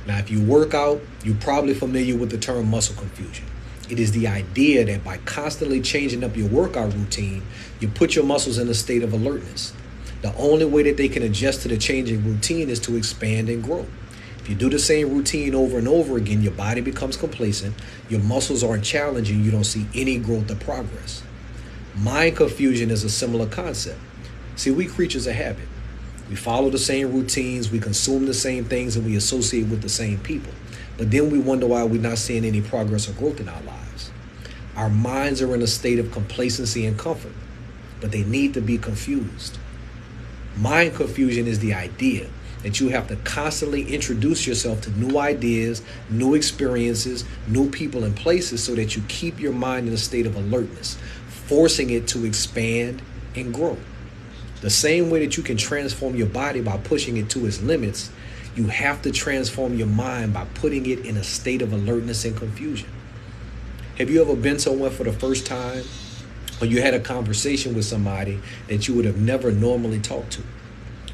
Now, if you work out, you're probably familiar with the term muscle confusion. It is the idea that by constantly changing up your workout routine, you put your muscles in a state of alertness. The only way that they can adjust to the changing routine is to expand and grow. If you do the same routine over and over again, your body becomes complacent, your muscles aren't challenged, and you don't see any growth or progress. Mind confusion is a similar concept. See, we creatures of habit. We follow the same routines, we consume the same things, and we associate with the same people. But then we wonder why we're not seeing any progress or growth in our lives. Our minds are in a state of complacency and comfort, but they need to be confused. Mind confusion is the idea that you have to constantly introduce yourself to new ideas, new experiences, new people and places so that you keep your mind in a state of alertness, forcing it to expand and grow. The same way that you can transform your body by pushing it to its limits, you have to transform your mind by putting it in a state of alertness and confusion. Have you ever been somewhere for the first time, or you had a conversation with somebody that you would have never normally talked to,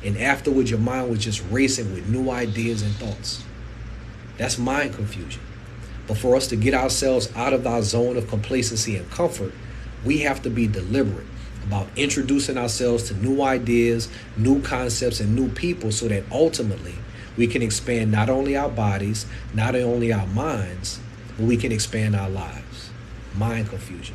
and afterwards your mind was just racing with new ideas and thoughts? That's mind confusion. But for us to get ourselves out of our zone of complacency and comfort, we have to be deliberate about introducing ourselves to new ideas, new concepts, and new people so that ultimately we can expand not only our bodies, not only our minds, but we can expand our lives. Mind confusion.